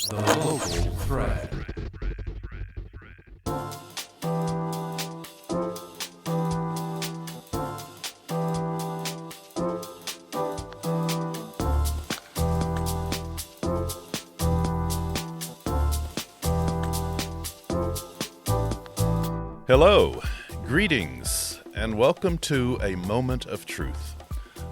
The local thread. Hello, greetings, and welcome to A Moment of Truth.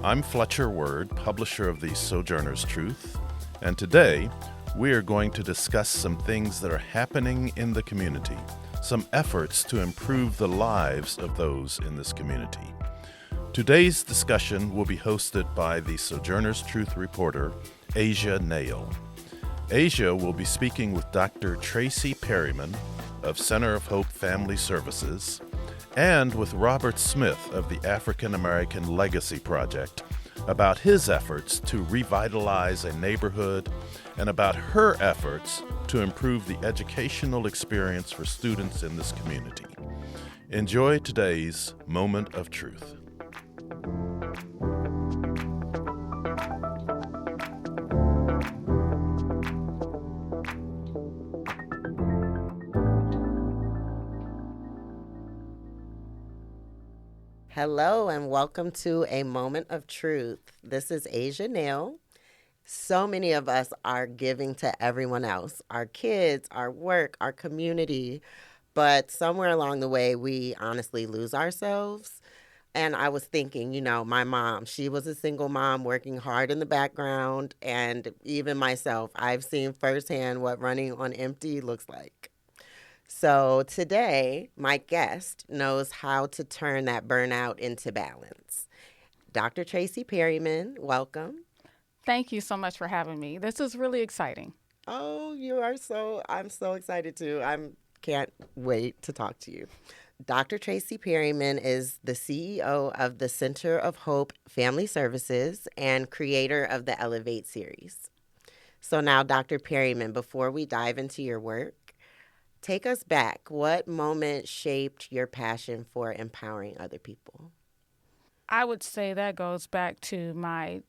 I'm Fletcher Word, publisher of the Sojourner's Truth, and today we are going to discuss some things that are happening in the community, some efforts to improve the lives of those in this community. Today's discussion will be hosted by the Sojourner's Truth reporter, Asia Nail. Asia will be speaking with Dr. Tracy Perryman of Center of Hope Family Services and with Robert Smith of the African American Legacy Project about his efforts to revitalize a neighborhood and about her efforts to improve the educational experience for students in this community. Enjoy today's Moment of Truth. Hello and welcome to A Moment of Truth. This is Asia Nail. So many of us are giving to everyone else, our kids, our work, our community, but somewhere along the way we honestly lose ourselves. And I was thinking, my mom, she was a single mom working hard in the background, and even myself, I've seen firsthand what running on empty looks like. So today, my guest knows how to turn that burnout into balance. Dr. Tracy Perryman, welcome. Thank you so much for having me. This is really exciting. Oh, I'm so excited too. Can't wait to talk to you. Dr. Tracy Perryman is the CEO of the Center of Hope Family Services and creator of the Elevate series. So now, Dr. Perryman, before we dive into your work, take us back. What moment shaped your passion for empowering other people? I would say that goes back to my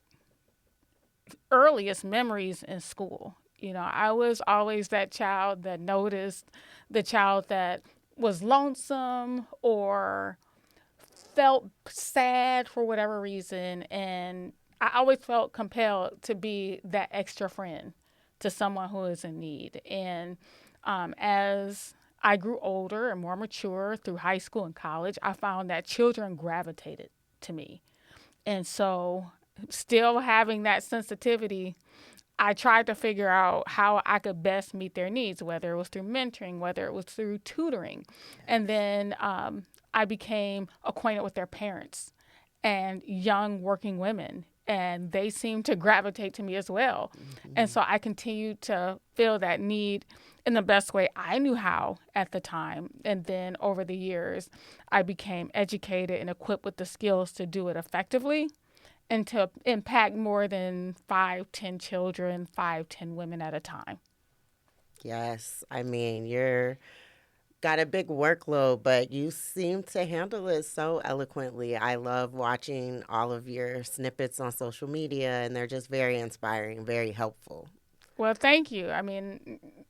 earliest memories in school. I was always that child that noticed the child that was lonesome or felt sad for whatever reason. And I always felt compelled to be that extra friend to someone who is in need. And as I grew older and more mature through high school and college, I found that children gravitated to me. And so still having that sensitivity, I tried to figure out how I could best meet their needs, whether it was through mentoring, whether it was through tutoring. And then I became acquainted with their parents and young working women, and they seemed to gravitate to me as well. Mm-hmm. And so I continued to feel that need in the best way I knew how at the time. And then over the years, I became educated and equipped with the skills to do it effectively and to impact more than 5-10 children, 5-10 women at a time. Yes, you're got a big workload, but you seem to handle it so eloquently. I love watching all of your snippets on social media, and they're just very inspiring, very helpful. Well, thank you.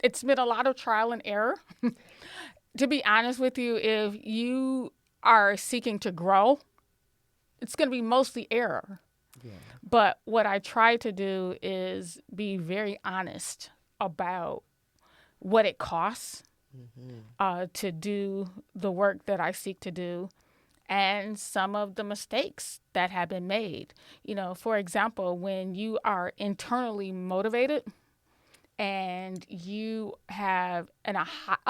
It's been a lot of trial and error. To be honest with you, if you are seeking to grow, it's going to be mostly error. Yeah. But what I try to do is be very honest about what it costs to do the work that I seek to do and some of the mistakes that have been made. For example, when you are internally motivated and you have a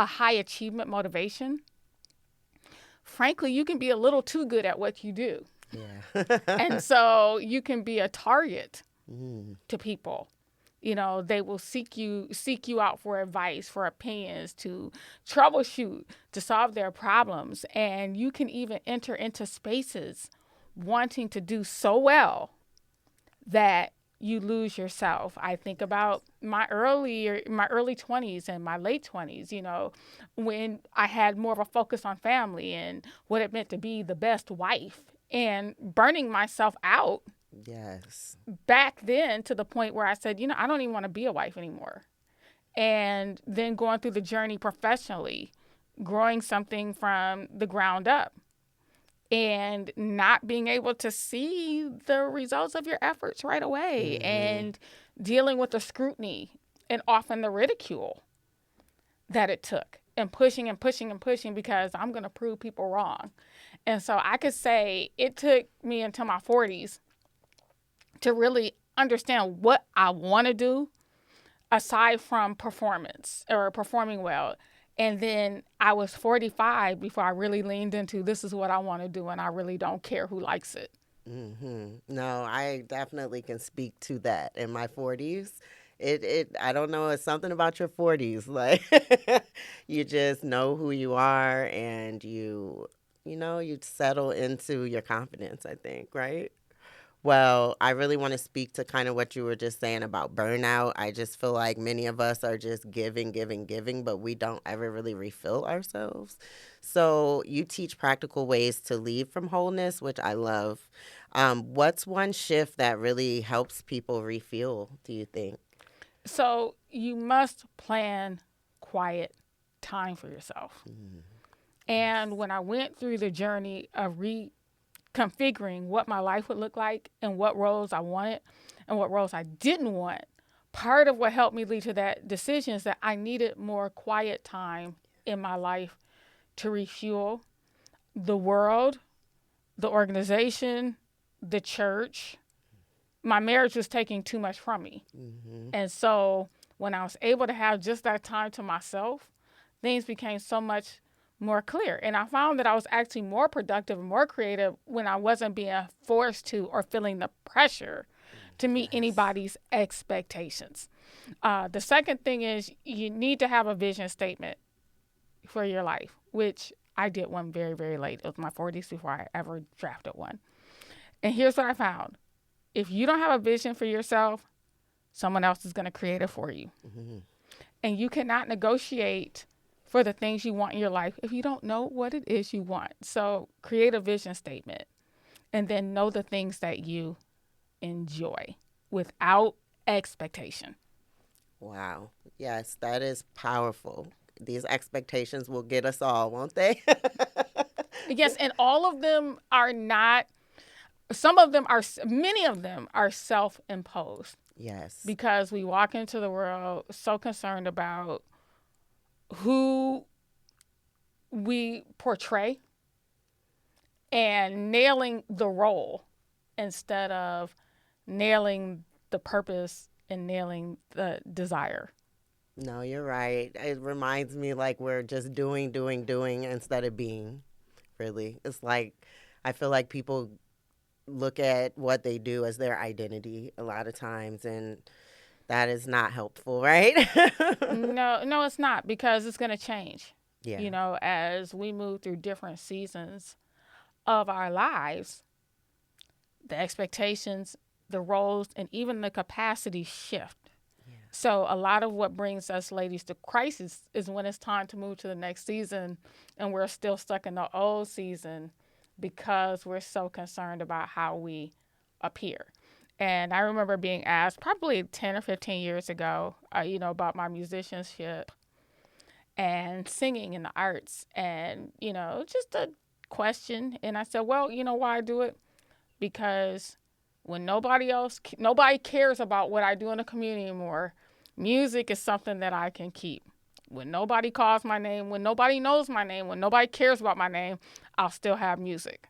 high achievement motivation, frankly, you can be a little too good at what you do. Yeah. And so you can be a target to people. They will seek you out for advice, for opinions, to troubleshoot, to solve their problems. And you can even enter into spaces wanting to do so well that you lose yourself. I think about my early 20s and my late 20s, when I had more of a focus on family and what it meant to be the best wife and burning myself out. Yes. Back then to the point where I said, I don't even want to be a wife anymore. and then going through the journey professionally, growing something from the ground up, and not being able to see the results of your efforts right away, and dealing with the scrutiny and often the ridicule that it took, and pushing and pushing and pushing because I'm going to prove people wrong. And so I could say it took me into my 40s to really understand what I want to do aside from performance or performing well. And then I was 45 before I really leaned into this is what I want to do, and I really don't care who likes it. No, I definitely can speak to that. In my 40s, I don't know, it's something about your 40s. Like, you just know who you are, and you settle into your confidence, I think, right? Well, I really want to speak to kind of what you were just saying about burnout. I just feel like many of us are just giving, giving, giving, but we don't ever really refill ourselves. So you teach practical ways to lead from wholeness, which I love. What's one shift that really helps people refuel, do you think? So you must plan quiet time for yourself. And when I went through the journey of configuring what my life would look like and what roles I wanted and what roles I didn't want, part of what helped me lead to that decision is that I needed more quiet time in my life to refuel the world, the organization, the church. My marriage was taking too much from me. And so when I was able to have just that time to myself, things became so much more clear. And I found that I was actually more productive and more creative when I wasn't being forced to or feeling the pressure to meet anybody's expectations. The second thing is you need to have a vision statement for your life, which I did one very, very late. It was my 40s before I ever drafted one. And here's what I found. If you don't have a vision for yourself, someone else is going to create it for you. And you cannot negotiate for the things you want in your life if you don't know what it is you want. So create a vision statement and then know the things that you enjoy without expectation. Wow. Yes, that is powerful. These expectations will get us all, won't they? Yes, and all of them are not, many of them are self-imposed. Yes. Because we walk into the world so concerned about who we portray and nailing the role instead of nailing the purpose and nailing the desire. No, you're right. It reminds me like we're just doing, doing, doing instead of being, really. It's like, I feel like people look at what they do as their identity a lot of times, and that is not helpful, right? No, it's not, because it's going to change. Yeah. As we move through different seasons of our lives, the expectations, the roles, and even the capacity shift. So a lot of what brings us ladies to crisis is when it's time to move to the next season and we're still stuck in the old season because we're so concerned about how we appear. And I remember being asked probably 10 or 15 years ago, about my musicianship and singing in the arts, and, just a question. And I said, well, you know why I do it? Because when nobody cares about what I do in the community anymore, music is something that I can keep. When nobody calls my name, when nobody knows my name, when nobody cares about my name, I'll still have music.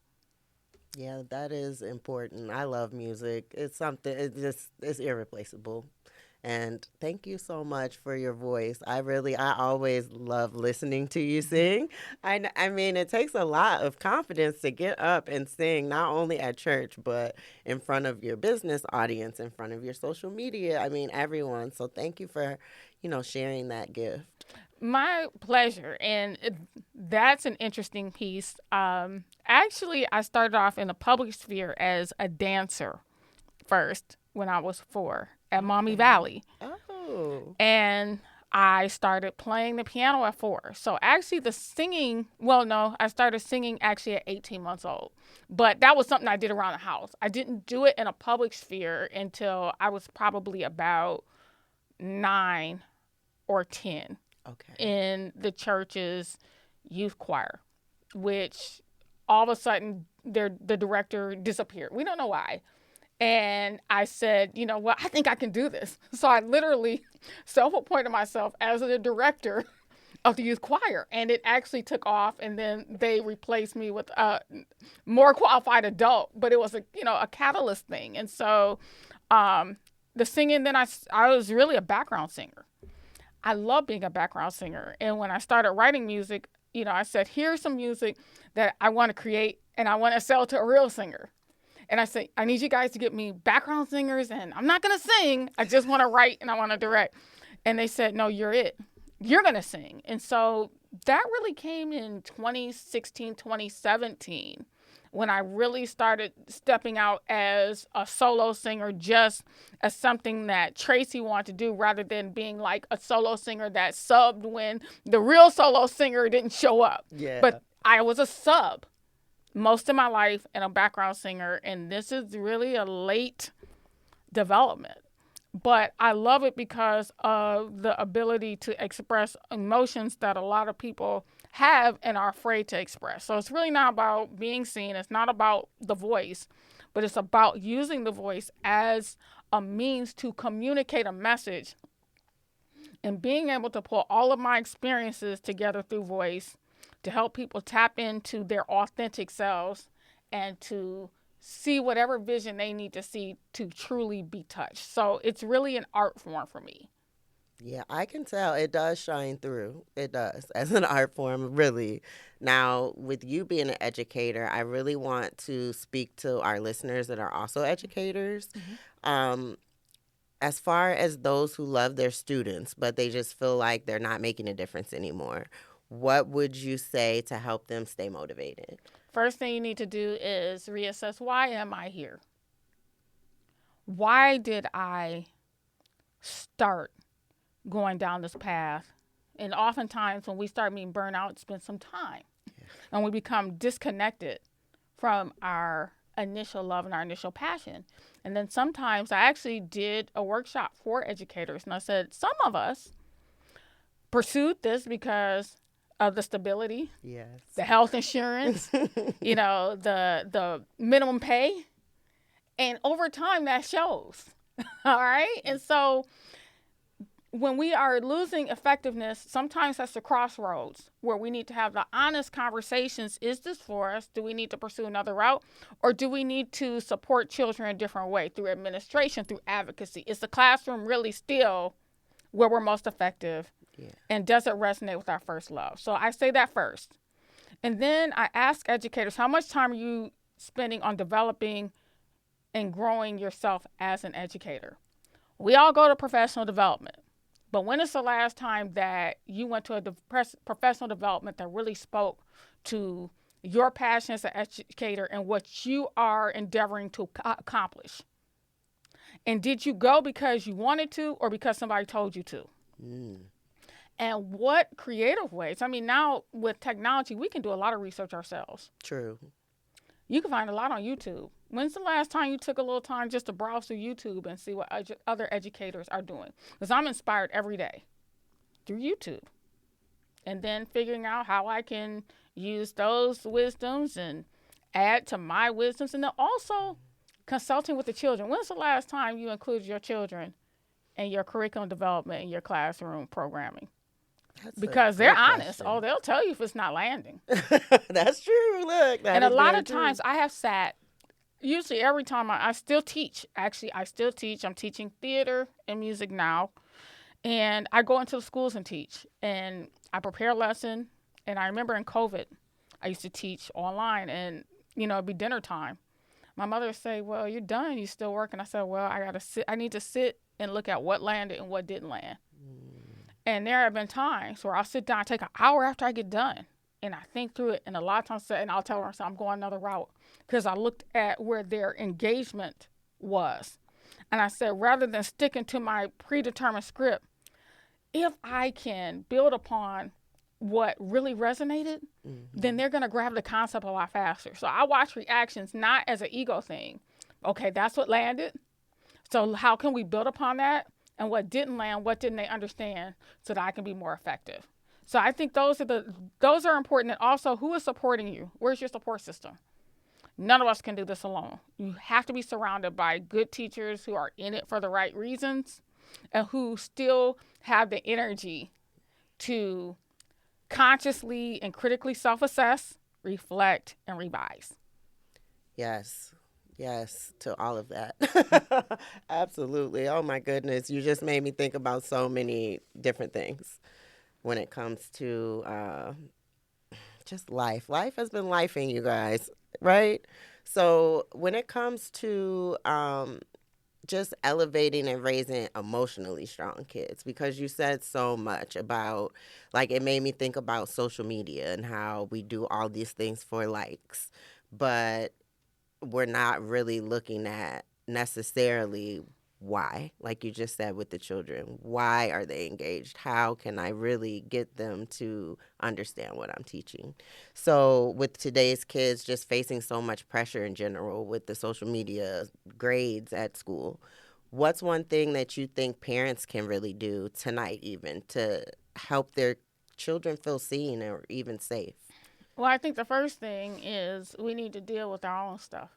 Yeah, that is important. I love music. It's something, it's irreplaceable. And thank you so much for your voice. I always love listening to you sing. I mean, it takes a lot of confidence to get up and sing, not only at church, but in front of your business audience, in front of your social media. I mean, everyone. So thank you for, sharing that gift. My pleasure. And that's an interesting piece. Actually, I started off in the public sphere as a dancer first when I was 4 at Mommy Valley. Oh. And I started playing the piano at 4. So actually I started singing actually at 18 months old. But that was something I did around the house. I didn't do it in a public sphere until I was probably about 9 or 10 Okay. in the church's youth choir, which all of a sudden the director disappeared. We don't know why. And I said, you know what, I think I can do this. So I literally self-appointed myself as the director of the youth choir. And it actually took off. And then they replaced me with a more qualified adult. But it was a catalyst thing. And so the singing, then I was really a background singer. I love being a background singer. And when I started writing music, I said, here's some music that I want to create and I want to sell to a real singer. And I said, I need you guys to get me background singers, and I'm not going to sing. I just want to write and I want to direct. And they said, no, you're it. You're going to sing. And so that really came in 2016, 2017, when I really started stepping out as a solo singer, just as something that Tracy wanted to do, rather than being like a solo singer that subbed when the real solo singer didn't show up. Yeah. But I was a sub most of my life and a background singer, and this is really a late development. But I love it because of the ability to express emotions that a lot of people have and are afraid to express. So it's really not about being seen. It's not about the voice, but it's about using the voice as a means to communicate a message and being able to pull all of my experiences together through voice to help people tap into their authentic selves and to see whatever vision they need to see to truly be touched. So it's really an art form for me. Yeah, I can tell it does shine through. It does as an art form, really. Now, with you being an educator, I really want to speak to our listeners that are also educators. As far as those who love their students, but they just feel like they're not making a difference anymore, what would you say to help them stay motivated? First thing you need to do is reassess, why am I here? Why did I start going down this path? And oftentimes when we start being burnt out, it's been some time. Yeah. And we become disconnected from our initial love and our initial passion. And then sometimes I actually did a workshop for educators, and I said, some of us pursued this because of the stability, yes, the health insurance, the minimum pay. And over time, that shows. All right. And so when we are losing effectiveness, sometimes that's the crossroads where we need to have the honest conversations. Is this for us? Do we need to pursue another route? Or do we need to support children in a different way through administration, through advocacy? Is the classroom really still where we're most effective? Yeah. And does it resonate with our first love? So I say that first. And then I ask educators, how much time are you spending on developing and growing yourself as an educator? We all go to professional development. But when is the last time that you went to a professional development that really spoke to your passion as an educator and what you are endeavoring to accomplish? And did you go because you wanted to or because somebody told you to? And what creative ways? I mean, now with technology, we can do a lot of research ourselves. True. You can find a lot on YouTube. When's the last time you took a little time just to browse through YouTube and see what other educators are doing? Because I'm inspired every day through YouTube. And then figuring out how I can use those wisdoms and add to my wisdoms. And then also consulting with the children. When's the last time you included your children in your curriculum development and your classroom programming? Because they're honest. Oh, they'll tell you if it's not landing. That's true. Look. And a lot of times I have sat, usually every time I still teach. Actually, I still teach. I'm teaching theater and music now. And I go into the schools and teach. And I prepare a lesson. And I remember in COVID, I used to teach online. And, it'd be dinner time. My mother would say, well, you're done. You still working? I said, well, I need to sit and look at what landed and what didn't land. And there have been times where I'll sit down, take an hour after I get done, and I think through it. And a lot of times, and I'll tell her, I'm going another route because I looked at where their engagement was. And I said, rather than sticking to my predetermined script, if I can build upon what really resonated, then they're going to grab the concept a lot faster. So I watch reactions not as an ego thing. Okay, that's what landed. So how can we build upon that? and what didn't land, what didn't they understand, so that I can be more effective. So I think those are important. And also, who is supporting you? Where's your support system? None of us can do this alone. You have to be surrounded by good teachers who are in it for the right reasons and who still have the energy to consciously and critically self-assess, reflect, and revise. Yes. Yes, to all of that. Absolutely. Oh my goodness. You just made me think about so many different things when it comes to just life. Life has been lifing, you guys, right? So when it comes to just elevating and raising emotionally strong kids, because you said so much about, like, it made me think about social media and how we do all these things for likes, but we're not really looking at necessarily why, like you just said with the children. Why are they engaged? How can I really get them to understand what I'm teaching? So with today's kids just facing so much pressure in general with the social media, grades at school, what's one thing that you think parents can really do tonight even to help their children feel seen or even safe? Well, I think the first thing is we need to deal with our own stuff.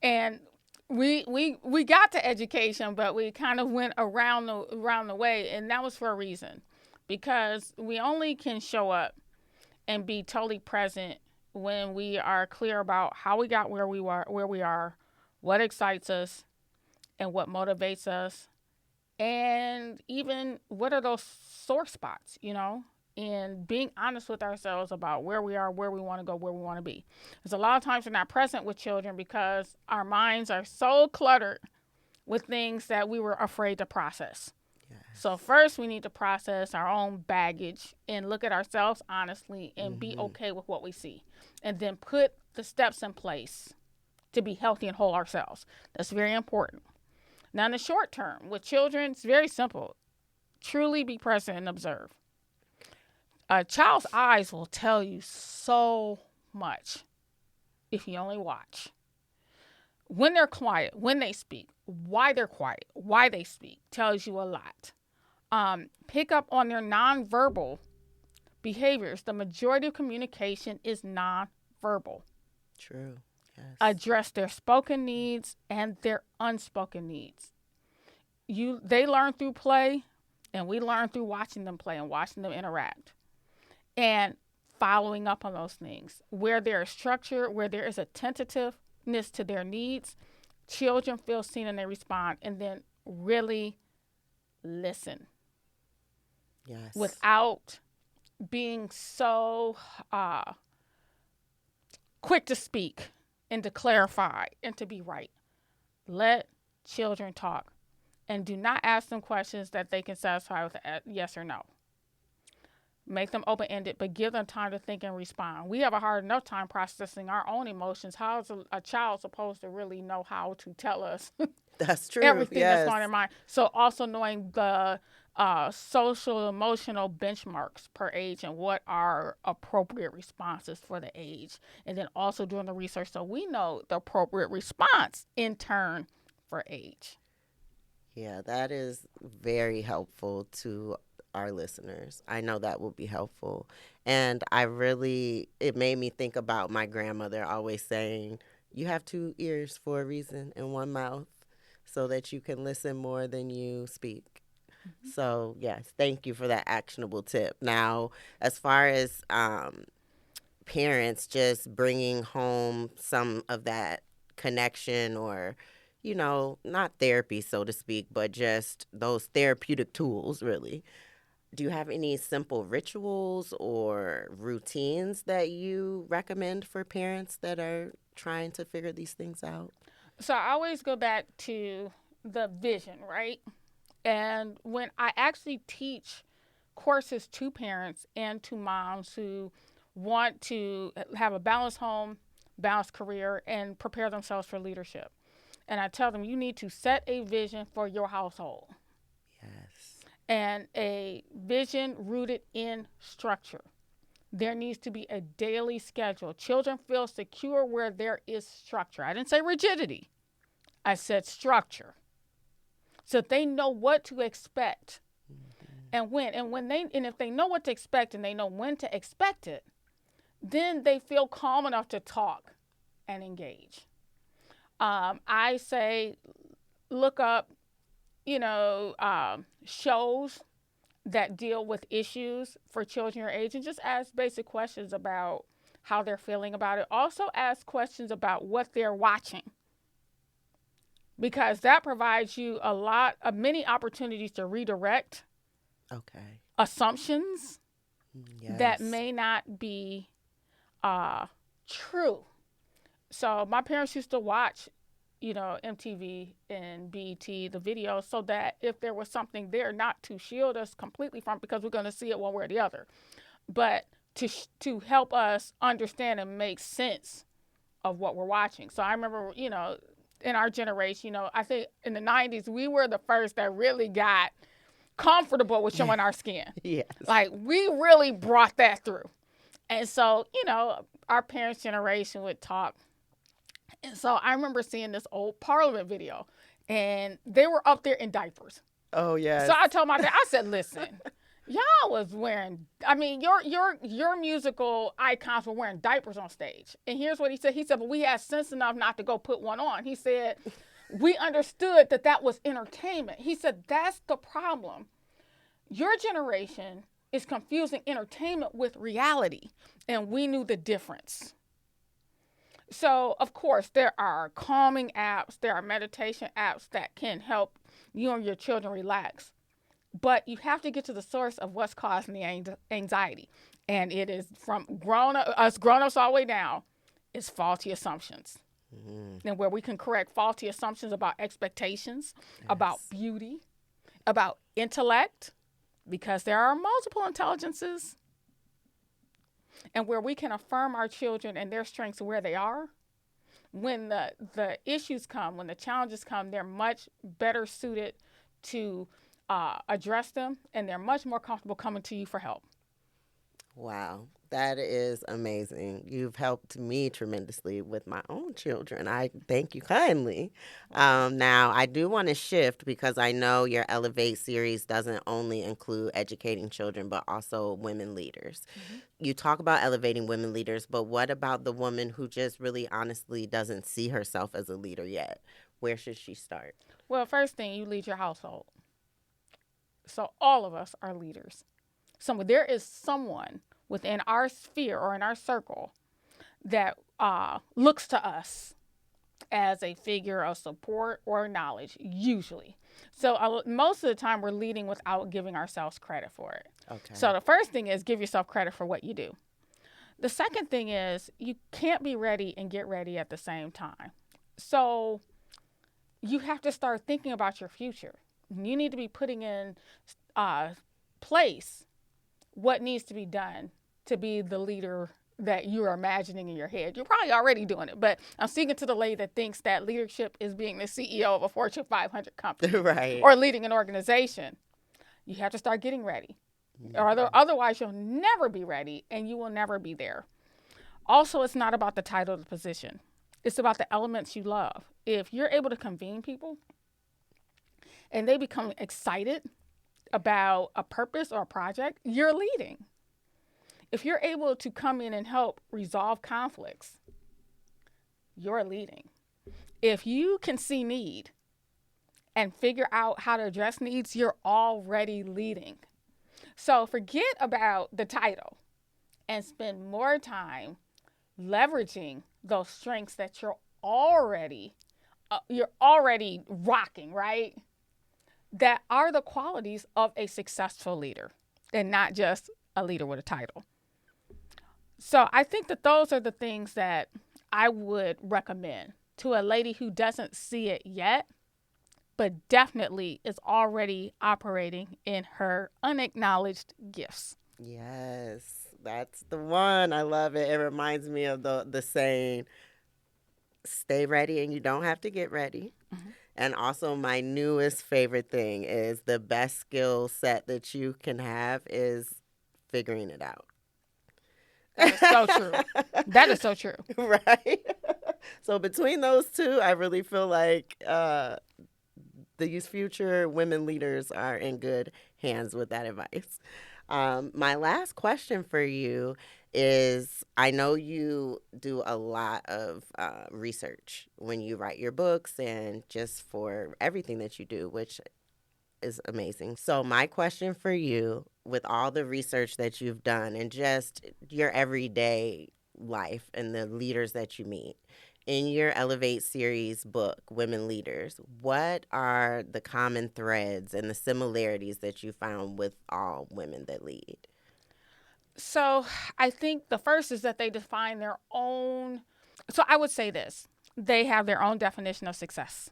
And we got to education, but we kind of went around the way, and that was for a reason, because we only can show up and be totally present when we are clear about how we got where we are, what excites us, and what motivates us, and even what are those sore spots, and being honest with ourselves about where we are, where we want to go, where we want to be. There's a lot of times we're not present with children because our minds are so cluttered with things that we were afraid to process. Yes. So first we need to process our own baggage and look at ourselves honestly and be okay with what we see. And then put the steps in place to be healthy and whole ourselves. That's very important. Now in the short term, with children, it's very simple. Truly be present and observe. A child's eyes will tell you so much if you only watch. When they're quiet, when they speak, why they're quiet, why they speak, tells you a lot. Pick up on their nonverbal behaviors. The majority of communication is nonverbal. True. Yes. Address their spoken needs and their unspoken needs. They learn through play, and we learn through watching them play and watching them interact. And following up on those things. Where there is structure, where there is attentiveness to their needs, children feel seen and they respond. And then really listen. Yes. Without being so quick to speak and to clarify and to be right. Let children talk. And do not ask them questions that they can satisfy with a yes or no. Make them open-ended, but give them time to think and respond. We have a hard enough time processing our own emotions. How is a child supposed to really know how to tell us That's true. everything Yes. that's on their mind? So also knowing the social emotional benchmarks per age and what are appropriate responses for the age. And then also doing the research so we know the appropriate response in turn for age. Yeah, that is very helpful to our listeners. I know that will be helpful. And it made me think about my grandmother always saying, you have 2 ears for a reason and 1 mouth so that you can listen more than you speak. Mm-hmm. So, yes, thank you for that actionable tip. Now, as far as parents just bringing home some of that connection or not therapy, so to speak, but just those therapeutic tools, really. Do you have any simple rituals or routines that you recommend for parents that are trying to figure these things out? So I always go back to the vision, right? And when I actually teach courses to parents and to moms who want to have a balanced home, balanced career, and prepare themselves for leadership. And I tell them, you need to set a vision for your household. Yes. And a vision rooted in structure. There needs to be a daily schedule. Children feel secure where there is structure. I didn't say rigidity. I said structure. so they know what to expect and when. And if they know what to expect and they know when to expect it, then they feel calm enough to talk and engage. I say look up, shows that deal with issues for children your age, and just ask basic questions about how they're feeling about it. Also ask questions about what they're watching, because that provides you many opportunities to redirect assumptions that may not be true. So my parents used to watch, MTV and BET, the videos, so that if there was something there, not to shield us completely from, because we're going to see it one way or the other, but to help us understand and make sense of what we're watching. So I remember, in our generation, I think in the 90s, we were the first that really got comfortable with showing our skin. Yes. Like, we really brought that through. And so, our parents' generation would talk. And so I remember seeing this old Parliament video, and they were up there in diapers. Oh, yes. So I told my dad, I said, listen, y'all was wearing, your musical icons were wearing diapers on stage. And here's what he said. He said, but we had sense enough not to go put one on. He said, we understood that was entertainment. He said, that's the problem. Your generation is confusing entertainment with reality, and we knew the difference. So, of course, there are calming apps, there are meditation apps that can help you and your children relax. But you have to get to the source of what's causing the anxiety. And it is from us grown-ups all the way down, is faulty assumptions. Mm-hmm. And where we can correct faulty assumptions about expectations, about beauty, about intellect, because there are multiple intelligences. And where we can affirm our children and their strengths where they are, when the issues come, when the challenges come, they're much better suited to address them, and they're much more comfortable coming to you for help. Wow, that is amazing. You've helped me tremendously with my own children. I thank you kindly. Now, I do want to shift, because I know your Elevate series doesn't only include educating children, but also women leaders. Mm-hmm. You talk about elevating women leaders, but what about the woman who just really honestly doesn't see herself as a leader yet? Where should she start? Well, first thing, you lead your household. So all of us are leaders. So there is someone within our sphere or in our circle that looks to us as a figure of support or knowledge, usually. So most of the time we're leading without giving ourselves credit for it. Okay. So the first thing is give yourself credit for what you do. The second thing is you can't be ready and get ready at the same time. So you have to start thinking about your future. You need to be putting in place what needs to be done to be the leader that you're imagining in your head. You're probably already doing it, but I'm speaking to the lady that thinks that leadership is being the CEO of a Fortune 500 company right. or leading an organization. You have to start getting ready. Mm-hmm. Otherwise, you'll never be ready, and you will never be there. Also, it's not about the title of the position. It's about the elements you love. If you're able to convene people and they become excited about a purpose or a project, you're leading. If you're able to come in and help resolve conflicts, you're leading. If you can see need and figure out how to address needs, you're already leading. So forget about the title and spend more time leveraging those strengths that you're already rocking, right? That are the qualities of a successful leader and not just a leader with a title. So I think that those are the things that I would recommend to a lady who doesn't see it yet, but definitely is already operating in her unacknowledged gifts. Yes, that's the one. I love it. It reminds me of the saying, stay ready and you don't have to get ready. Mm-hmm. And also my newest favorite thing is the best skill set that you can have is figuring it out. That is so true. That is so true. Right? So between those two, I really feel like these future women leaders are in good hands with that advice. My last question for you is, I know you do a lot of research when you write your books and just for everything that you do, which is amazing. So my question for you, with all the research that you've done and just your everyday life and the leaders that you meet, in your Elevate series book, Women Leaders, what are the common threads and the similarities that you found with all women that lead? So I think the first is that they define their own. So I would say this: they have their own definition of success.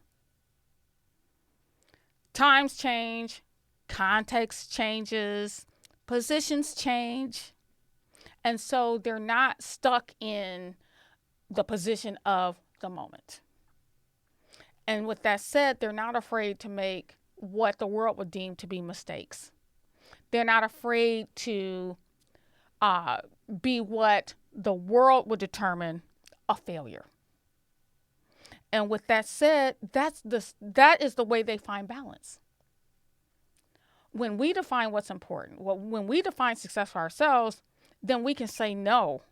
Times change, context changes, positions change. And so they're not stuck in the position of the moment. And with that said, they're not afraid to make what the world would deem to be mistakes. They're not afraid to be what the world would determine a failure. And with that said, that is the way they find balance. When we define what's important, when we define success for ourselves, then we can say no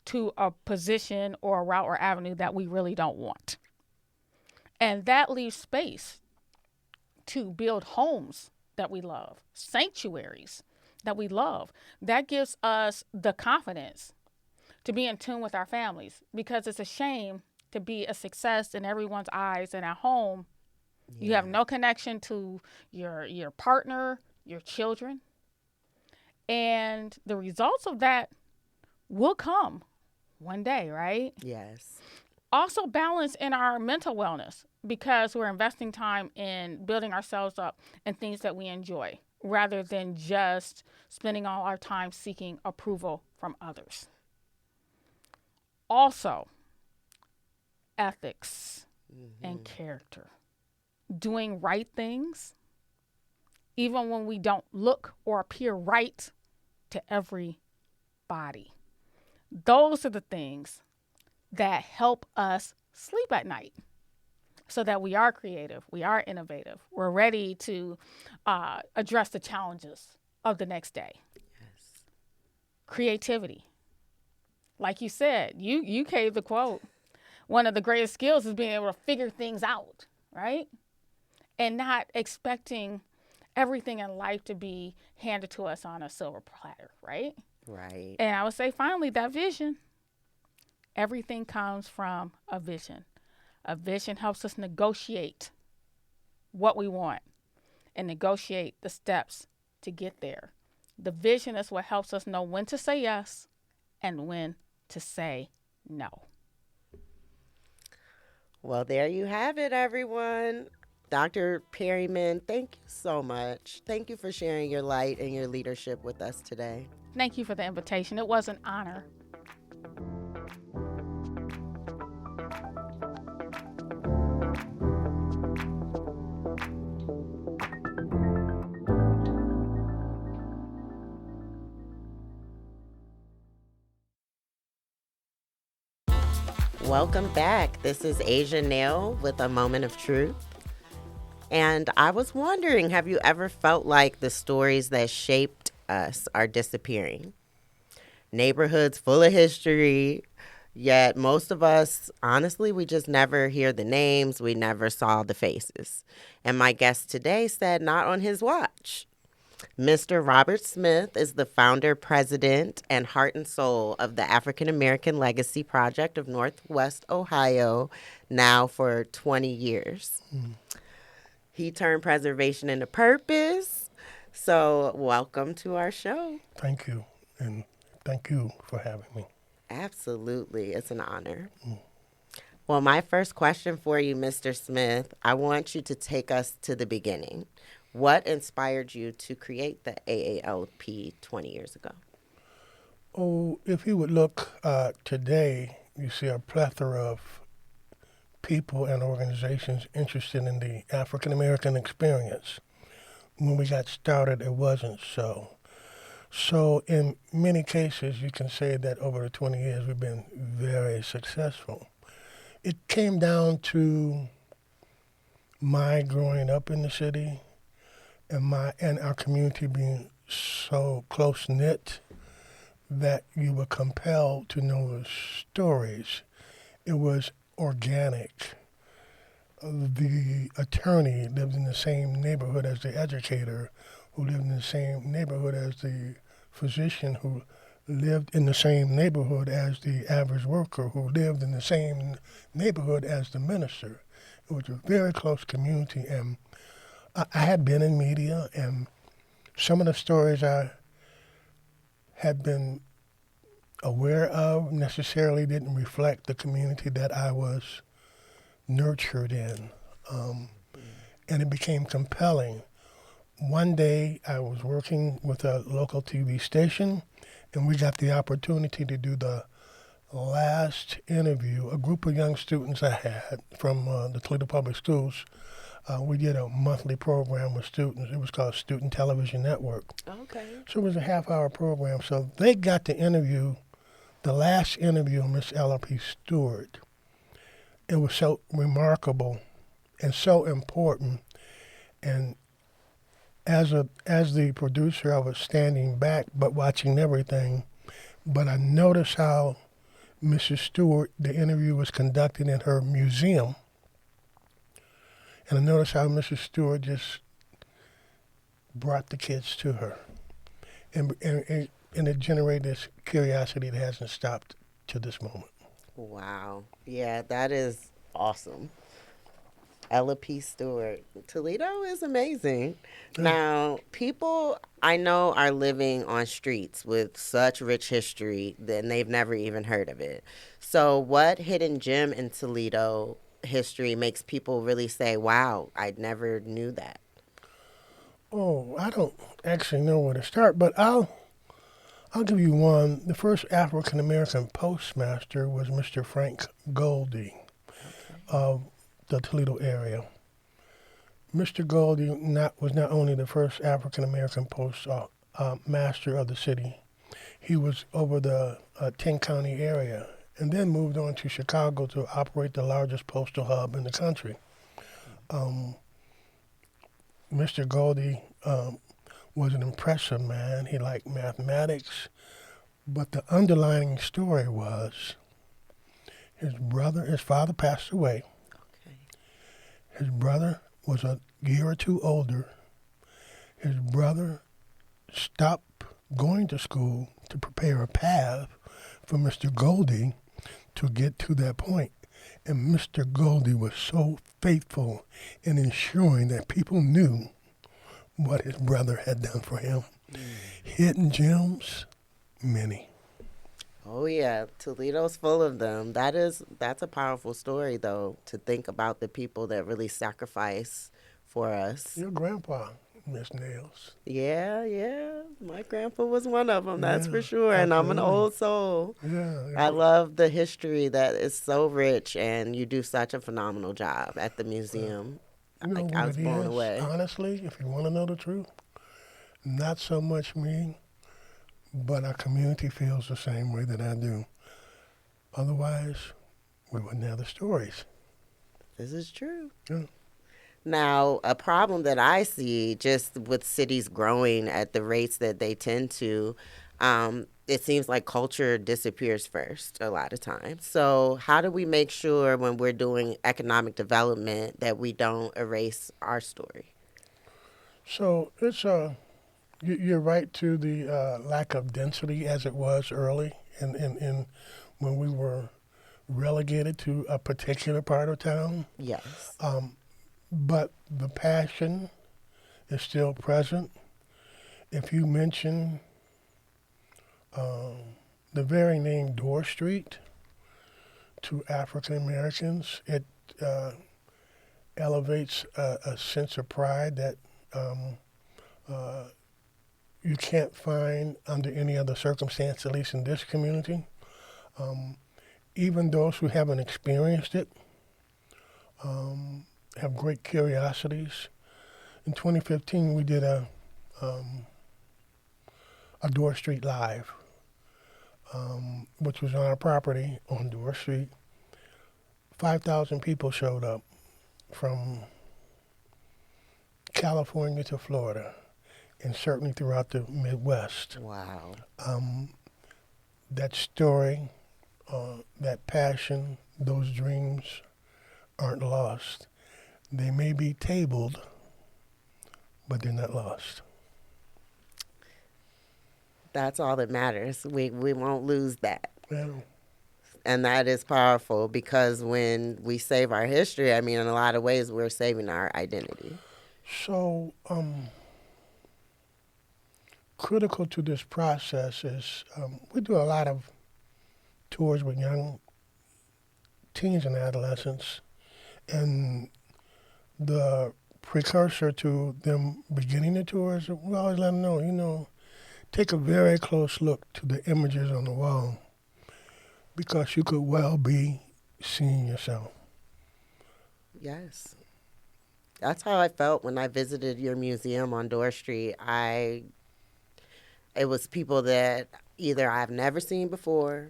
to a position or a route or avenue that we really don't want. And that leaves space to build homes that we love, sanctuaries that we love. That gives us the confidence to be in tune with our families, because it's a shame to be a success in everyone's eyes and at home. You have no connection to your partner, your children. And the results of that will come one day, right? Yes. Also balance in our mental wellness, because we're investing time in building ourselves up and things that we enjoy, rather than just spending all our time seeking approval from others. Also, ethics and character. Doing right things, even when we don't look or appear right to everybody. Those are the things that help us sleep at night, so that we are creative, we are innovative, we're ready to address the challenges of the next day. Yes. Creativity. Like you said, you gave the quote. One of the greatest skills is being able to figure things out, right? And not expecting everything in life to be handed to us on a silver platter, right? Right. And I would say, finally, that vision. Everything comes from a vision. A vision helps us negotiate what we want and negotiate the steps to get there. The vision is what helps us know when to say yes and when to say no. Well, there you have it, everyone. Dr. Perryman, thank you so much. Thank you for sharing your light and your leadership with us today. Thank you for the invitation. It was an honor. Welcome back. This is Asia Nail with A Moment of Truth. And I was wondering, have you ever felt like the stories that shaped us are disappearing? Neighborhoods full of history, yet most of us, honestly, we just never hear the names. We never saw the faces. And my guest today said not on his watch. Mr. Robert Smith is the founder, president, and heart and soul of the African American Legacy Project of Northwest Ohio, now for 20 years. He turned preservation into purpose. So welcome to our show. Thank you, and thank you for having me. Absolutely. It's an honor. Well, my first question for you, Mr. Smith, I want you to take us to the beginning. What inspired you to create the AALP 20 years ago? Oh, if you would look today, you see a plethora of people and organizations interested in the African American experience. When we got started, it wasn't so. So in many cases, you can say that over the 20 years, we've been very successful. It came down to my growing up in the city and our community being so close knit that you were compelled to know the stories. It was organic. The attorney lived in the same neighborhood as the educator, who lived in the same neighborhood as the physician, who lived in the same neighborhood as the average worker, who lived in the same neighborhood as the minister. It was a very close community, and I had been in media, and some of the stories I had been aware of necessarily didn't reflect the community that I was nurtured in. And it became compelling. One day I was working with a local TV station, and we got the opportunity to do the last interview. A group of young students I had from the Toledo Public Schools. We did a monthly program with students. It was called Student Television Network. Okay. So it was a half-hour program. So they got to interview the last interview of Miss Ella P. Stewart. It was so remarkable and so important. And as the producer, I was standing back but watching everything. But I noticed how Mrs. Stewart, the interview was conducted in her museum. And I noticed how Mrs. Stewart just brought the kids to her. And it generated this curiosity that hasn't stopped to this moment. Wow. Yeah, that is awesome. Ella P. Stewart. Toledo is amazing. Now, people I know are living on streets with such rich history that they've never even heard of it. So, what hidden gem in Toledo history makes people really say, wow, I never knew that? Oh, I don't actually know where to start, but I'll give you one. The first African American postmaster was Mr. Frank Goldie of the Toledo area. Mr. Goldie was not only the first African American postmaster of the city, he was over the 10-county area and then moved on to Chicago to operate the largest postal hub in the country. Mr. Goldie was an impressive man. He liked mathematics, but the underlying story was his father passed away. Okay. His brother was a year or two older. His brother stopped going to school to prepare a path for Mr. Goldie to get to that point. And Mr. Goldie was so faithful in ensuring that people knew what his brother had done for him. Hidden gems, many. Oh yeah, Toledo's full of them. That's a powerful story though, to think about the people that really sacrifice for us. Your grandpa, Miss Nails. Yeah, yeah. My grandpa was one of them, that's Yeah, for sure. And I'm an absolutely. old soul. Yeah. I love the history that is so rich, and you do such a phenomenal job at the museum. You know Like, I what was it blown is? away. Honestly, if you want to know the truth, not so much me, but our community feels the same way that I do. Otherwise, we wouldn't have the stories. This is true. Yeah. Now, a problem that I see just with cities growing at the rates that they tend to, it seems like culture disappears first a lot of times. So, how do we make sure when we're doing economic development that we don't erase our story? So it's you're right to the lack of density as it was early, in when we were relegated to a particular part of town. Yes. But the passion is still present. If you mention the very name Door Street to African Americans, it elevates a sense of pride that you can't find under any other circumstance, at least in this community. Even those who haven't experienced it have great curiosities. In 2015, we did a Door Street Live, which was on our property on Door Street. 5,000 people showed up from California to Florida, and certainly throughout the Midwest. Wow. That story, that passion, those dreams aren't lost. They may be tabled, but they're not lost. That's all that matters. We won't lose that. Well, And that is powerful because when we save our history, I mean, in a lot of ways, we're saving our identity. so critical to this process is we do a lot of tours with young teens and adolescents, and the precursor to them beginning the tours, we always let them know, take a very close look to the images on the wall because you could well be seeing yourself. Yes. That's how I felt when I visited your museum on Door Street. It was people that either I've never seen before,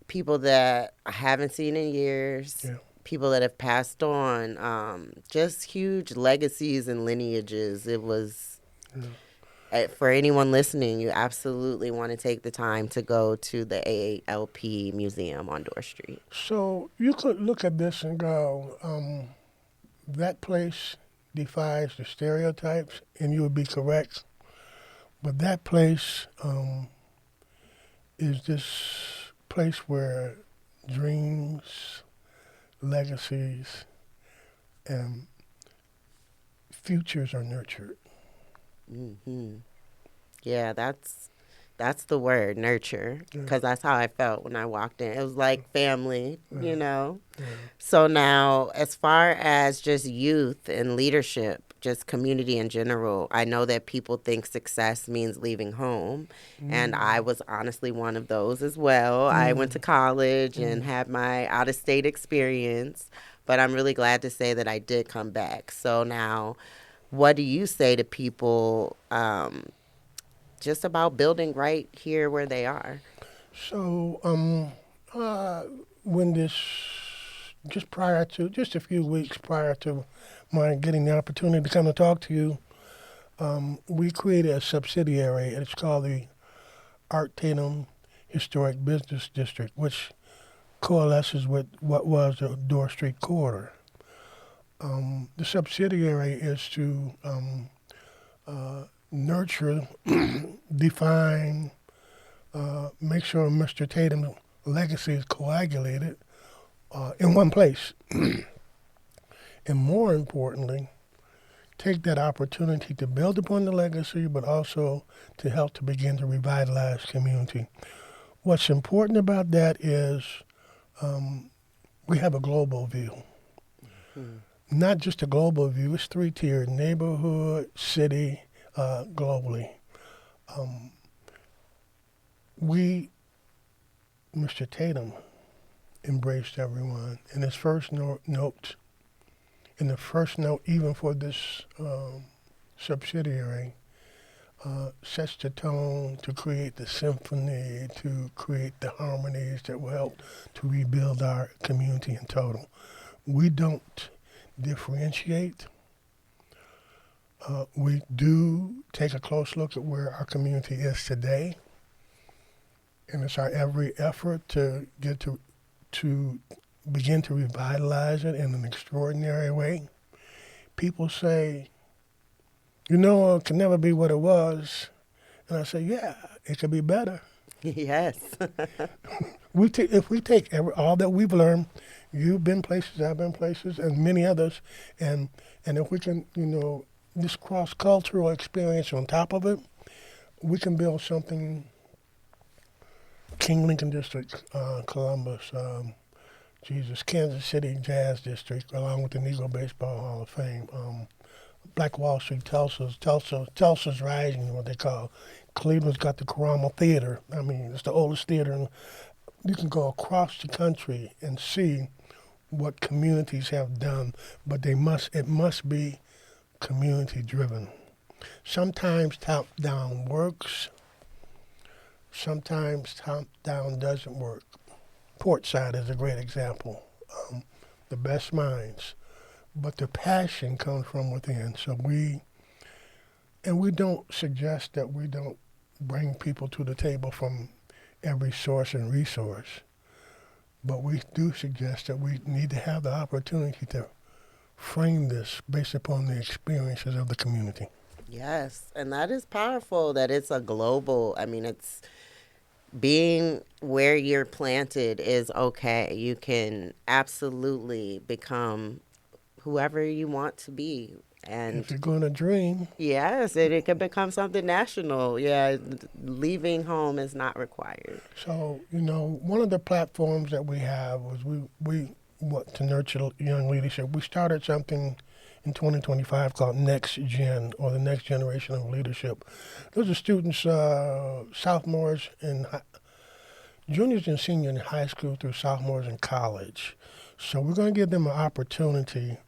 people that I haven't seen in years, Yeah. people that have passed on, just huge legacies and lineages. It was, for anyone listening, you absolutely want to take the time to go to the AALP Museum on Door Street. So you could look at this and go, that place defies the stereotypes, and you would be correct. But that place is this place where dreams, legacies, and futures are nurtured. Hmm. Yeah, that's the word, nurture, Yeah. because that's how I felt when I walked in. It was like family, you know. Yeah. So now, as far as just youth and leadership, just community in general, I know that people think success means leaving home, and I was honestly one of those as well. I went to college and had my out-of-state experience, but I'm really glad to say that I did come back. So now, what do you say to people just about building right here where they are? So when this, just a few weeks prior to my getting the opportunity to come and talk to you, we created a subsidiary, and it's called the Art Tatum Historic Business District, which coalesces with what was the Door Street Corridor. The subsidiary is to nurture, define, make sure Mr. Tatum's legacy is coagulated in one place. And more importantly, take that opportunity to build upon the legacy, but also to help to begin to revitalize community. What's important about that is we have a global view. Not just a global view, it's three-tiered: neighborhood, city, globally. Mr. Tatum embraced everyone. In his first note, even for this subsidiary, sets the tone to create the symphony, to create the harmonies that will help to rebuild our community in total. We don't differentiate. We do take a close look at where our community is today, and it's our every effort to get to begin to revitalize it in an extraordinary way. People say, it can never be what it was. And I say, yeah, it could be better. Yes. If we take all that we've learned, you've been places, I've been places, and many others, and if we can, this cross-cultural experience on top of it, we can build something. King Lincoln District, Columbus, Kansas City Jazz District, along with the Negro Baseball Hall of Fame, Black Wall Street, Tulsa's Rising, what they call. Cleveland's got the Carama Theater. I mean, it's the oldest theater. And you can go across the country and see what communities have done, but it must be community-driven. Sometimes top-down works. Sometimes top-down doesn't work. Portside is a great example. The best minds. But the passion comes from within. So we And we don't suggest that we don't bring people to the table from every source and resource, but we do suggest that we need to have the opportunity to frame this based upon the experiences of the community. Yes, and that is powerful that it's a global, I mean, it's being where you're planted is okay. You can absolutely become whoever you want to be. And If you're going to dream, yes, it can become something national. Yeah, leaving home is not required. so, one of the platforms that we have was we want to nurture young leadership. We started something in 2025 called Next Gen, or the next generation of leadership. Those are students, sophomores and juniors and seniors in high school through sophomores in college. So we're going to give them an opportunity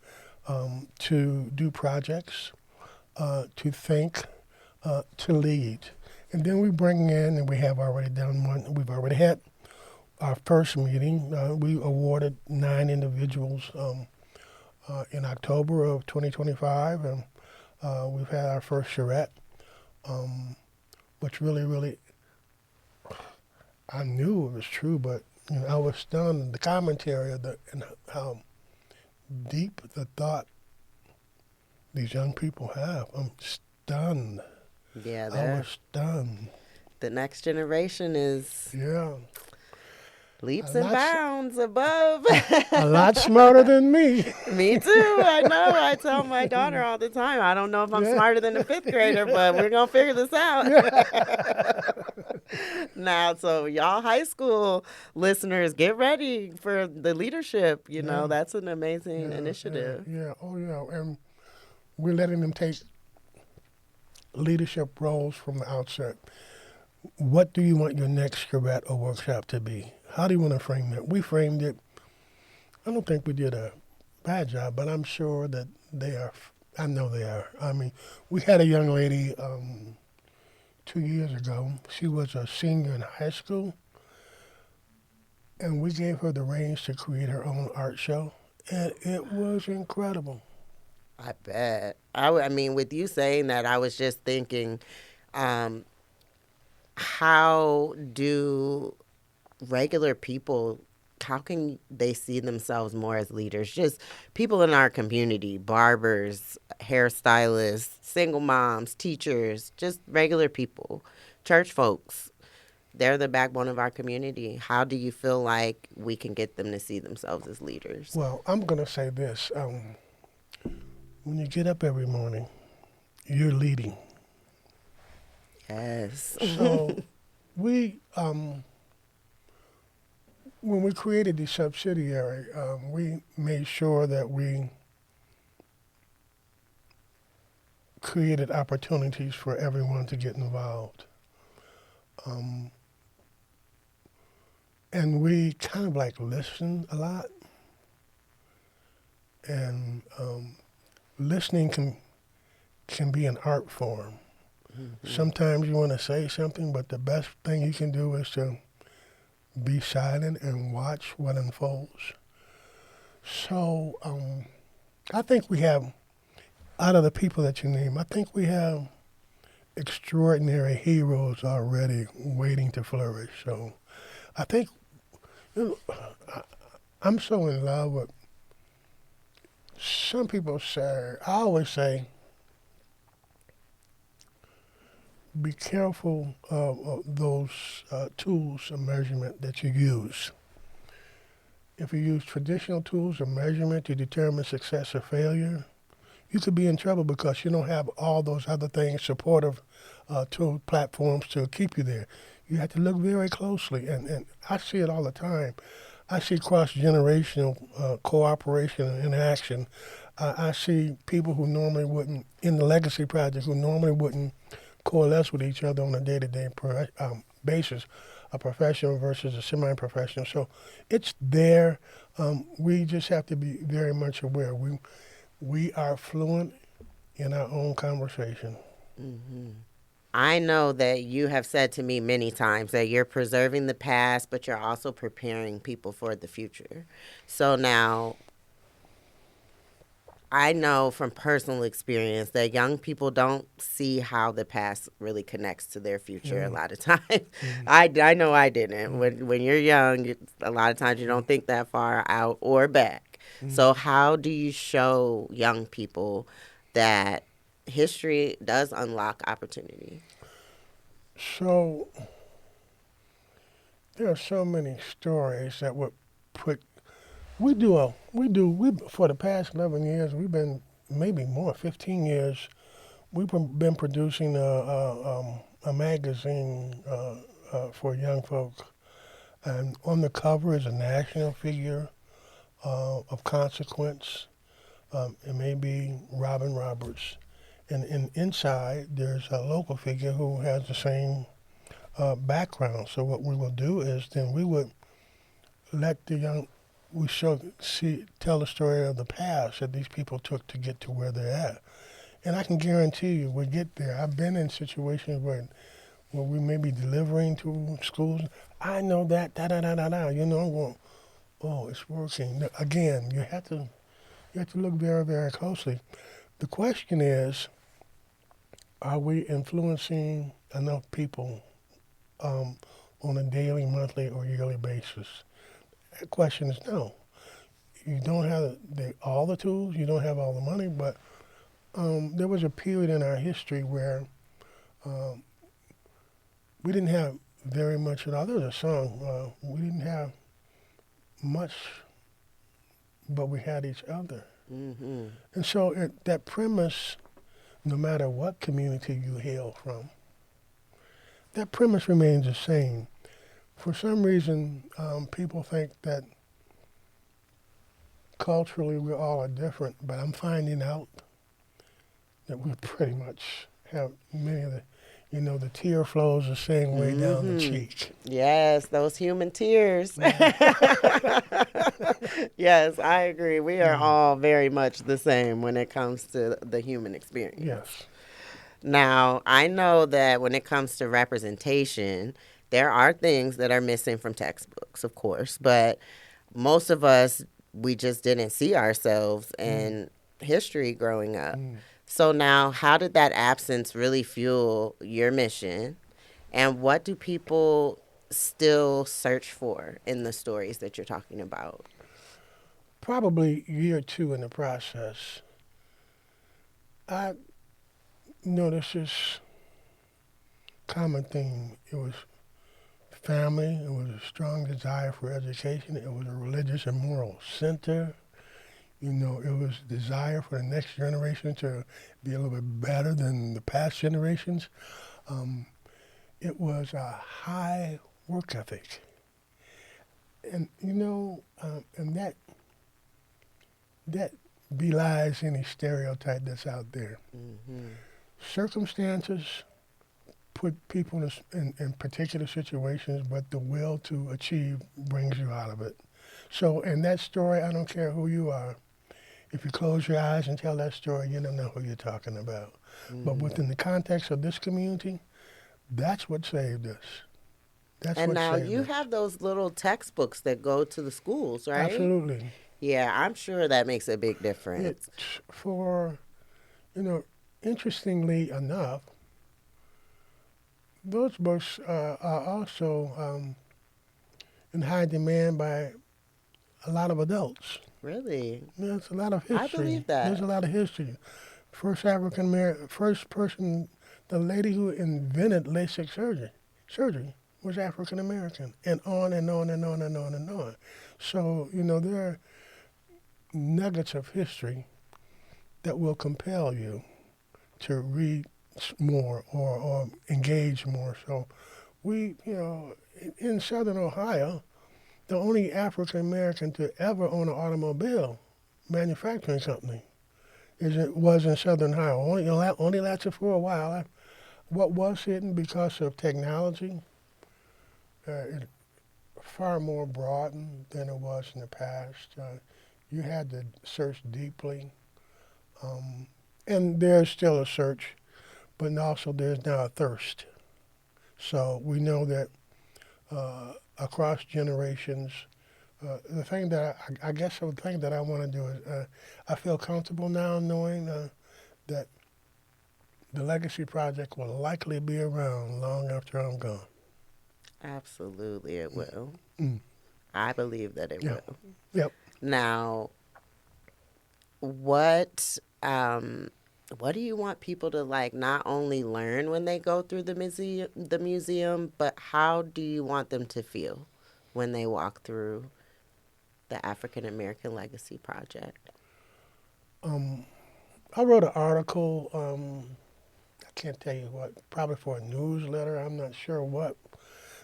to do projects, to think, to lead. And then we bring in, and we have already done one, we've already had our first meeting. We awarded 9 individuals in October of 2025, and we've had our first charrette, which really, I knew it was true, but I was stunned. The commentary of and how deep the thought these young people have. I'm stunned. Yeah, I was stunned. the next generation is Yeah, leaps A and lot s- bounds above. a lot smarter than me. Me too. I know. I tell my daughter all the time, I don't know if I'm Yeah. smarter than a fifth grader, but we're going to figure this out. Now, so y'all high school listeners, get ready for the leadership. Yeah. That's an amazing Yeah, initiative. Yeah. Oh, yeah. And we're letting them take leadership roles from the outset. What do you want your next charrette or workshop to be? How do you want to frame it? We framed it. I don't think we did a bad job, but I'm sure that they are. I know they are. I mean, we had a young lady 2 years ago. She was a senior in high school, and we gave her the reins to create her own art show, and it was incredible. I bet. I mean, with you saying that, I was just thinking, um, how do regular people, how can they see themselves more as leaders? Just people in our community, barbers, hairstylists, single moms, teachers, just regular people, church folks. They're the backbone of our community. How do you feel like we can get them to see themselves as leaders? Well, I'm going to say this. When you get up every morning, you're leading. Yes. So we, when we created the subsidiary, we made sure that we created opportunities for everyone to get involved. And we kind of like listen a lot. And listening can be an art form. Sometimes you want to say something, but the best thing you can do is to be silent and watch what unfolds. So I think we have, out of the people that you name, I think we have extraordinary heroes already waiting to flourish. So I think I'm so in love with, some people say, I always say, be careful of those tools of measurement that you use. If you use traditional tools of measurement to determine success or failure, you could be in trouble because you don't have all those other things, supportive tool platforms to keep you there. You have to look very closely, and I see it all the time. I see cross-generational cooperation and interaction. I see people who normally wouldn't, in the legacy project, who normally wouldn't coalesce with each other on a day-to-day basis, a professional versus a semi-professional. So it's there. We just have to be very much aware. We are fluent in our own conversation. Mm-hmm. I know that you have said to me many times that you're preserving the past, but you're also preparing people for the future. So now, I know from personal experience that young people don't see how the past really connects to their future a lot of times. I know I didn't. When you're young, a lot of times you don't think that far out or back. So how do you show young people that history does unlock opportunity? So there are so many stories that would put. We for the past 11 years. We've been maybe more, 15 years. We've been producing a magazine for young folk, and on the cover is a national figure of consequence. It may be Robin Roberts, and inside there's a local figure who has the same background. So what we will do is then we would let the young tell the story of the past that these people took to get to where they're at. And I can guarantee you we get there. I've been in situations where we may be delivering to schools. I know that, da da da da da. I'm going, oh, it's working. Again, you have to look very, very closely. The question is, are we influencing enough people on a daily, monthly, or yearly basis? The question is no. You don't have all the tools, you don't have all the money, but there was a period in our history where we didn't have very much. Other than a song, we didn't have much, but we had each other. Mm-hmm. And so that premise, no matter what community you hail from, that premise remains the same. For some reason, people think that culturally we all are different, but I'm finding out that we pretty much have many of the tear flows the same way down the cheek. Yes, those human tears. Yes, I agree. We are all very much the same when it comes to the human experience. Yes. Now, I know that when it comes to representation, there are things that are missing from textbooks, of course, but most of us, we just didn't see ourselves in history growing up. So now, how did that absence really fuel your mission? And what do people still search for in the stories that you're talking about? Probably year two in the process. I noticed this common theme. It was family. It was a strong desire for education. It was a religious and moral center. It was desire for the next generation to be a little bit better than the past generations. It was a high work ethic. And, and that belies any stereotype that's out there. Mm-hmm. Circumstances put people in particular situations, but the will to achieve brings you out of it. So in that story, I don't care who you are. If you close your eyes and tell that story, you don't know who you're talking about. But within the context of this community, that's what saved us. And now you have those little textbooks that go to the schools, right? Absolutely. Yeah, I'm sure that makes a big difference. Interestingly enough, those books are also in high demand by a lot of adults. Really? There's a lot of history. I believe that. There's a lot of history. First person, the lady who invented LASIK surgery was African American, and on and on and on and on and on. So, there are nuggets of history that will compel you to read more or engage more. So we, in Southern Ohio, the only African American to ever own an automobile manufacturing company was in Southern Ohio. Only lasted for a while. What was hidden because of technology, it far more broadened than it was in the past. You had to search deeply. And there's still a search, but also there's now a thirst. So we know that across generations, The thing that I guess the thing that I want to do is I feel comfortable now knowing that the Legacy Project will likely be around long after I'm gone. Absolutely, it will. Mm. I believe that it Yeah. will. Yep. Now, what do you want people to like not only learn when they go through the museum, but how do you want them to feel when they walk through the African American Legacy Project? I wrote an article. I can't tell you what, probably for a newsletter. I'm not sure what,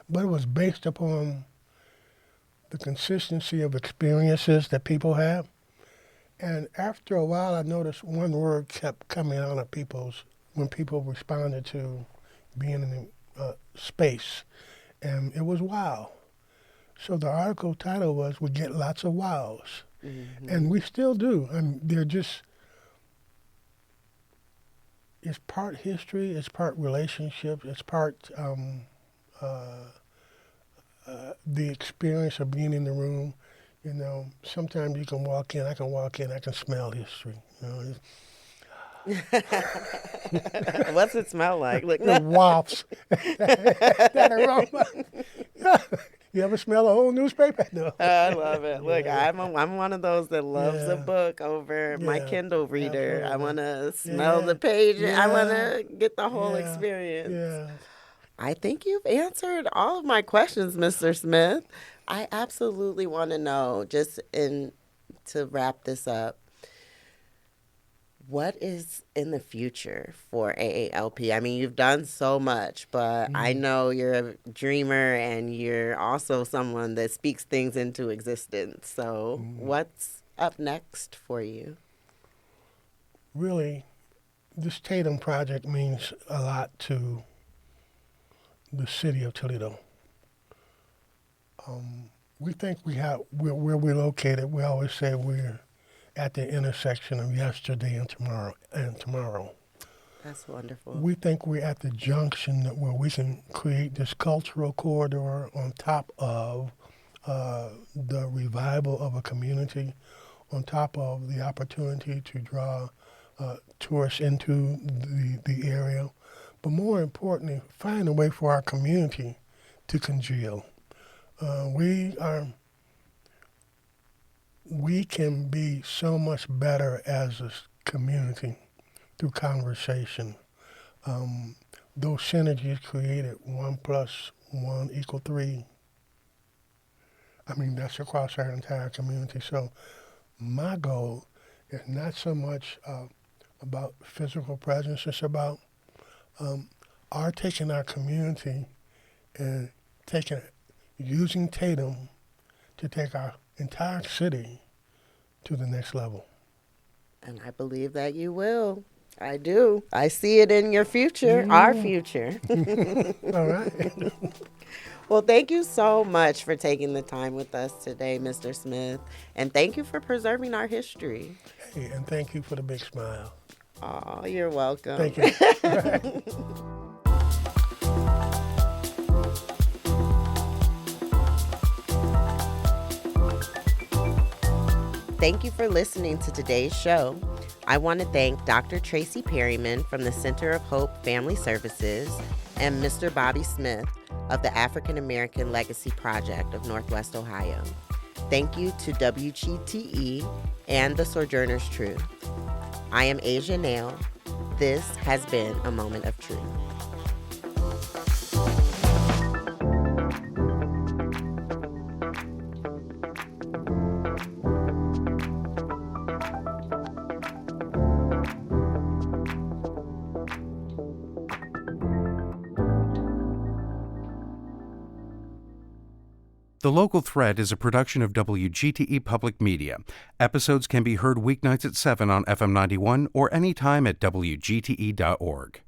but it was based upon the consistency of experiences that people have. And after a while, I noticed one word kept coming out of when people responded to being in space, and it was wow. So the article title was "We Get Lots of Wows," and we still do. And they're just, it's part history, it's part relationships, it's part the experience of being in the room. You know, sometimes I can walk in, I can smell history. You know, What's it smell like? Look, the wafts, that aroma. You ever smell a whole newspaper? No. I love it. Look, Yeah. I'm one of those that loves a Yeah. book over my Yeah, Kindle reader. I absolutely. want to smell Yeah. the page. I want Yeah. to get the whole Yeah. experience. Yeah. I think you've answered all of my questions, Mr. Smith. I absolutely want to know, to wrap this up, what is in the future for AALP? I mean, you've done so much, but I know you're a dreamer and you're also someone that speaks things into existence. So, what's up next for you? Really, this Tatum project means a lot to the city of Toledo. We think where we're located, we always say we're at the intersection of yesterday and tomorrow. That's wonderful. We think we're at the junction where we can create this cultural corridor on top of the revival of a community, on top of the opportunity to draw tourists into the area, but more importantly, find a way for our community to congeal. We can be so much better as a community through conversation. Those synergies created 1 + 1 = 3. I mean, that's across our entire community. So my goal is not so much about physical presence. It's about taking our community and using Tatum to take our entire city to the next level. And I believe that you will. I do. I see it in your future, our future. All right. Well, thank you so much for taking the time with us today, Mr. Smith. And thank you for preserving our history. Hey, and thank you for the big smile. Oh, you're welcome. Thank you. Thank you for listening to today's show. I want to thank Dr. Tracy Perryman from the Center of Hope Family Services and Mr. Bobby Smith of the African American Legacy Project of Northwest Ohio. Thank you to WGTE and the Sojourner's Truth. I am Asia Nail. This has been a Moment of Truth. The Local Thread is a production of WGTE Public Media. Episodes can be heard weeknights at 7 on FM 91 or anytime at WGTE.org.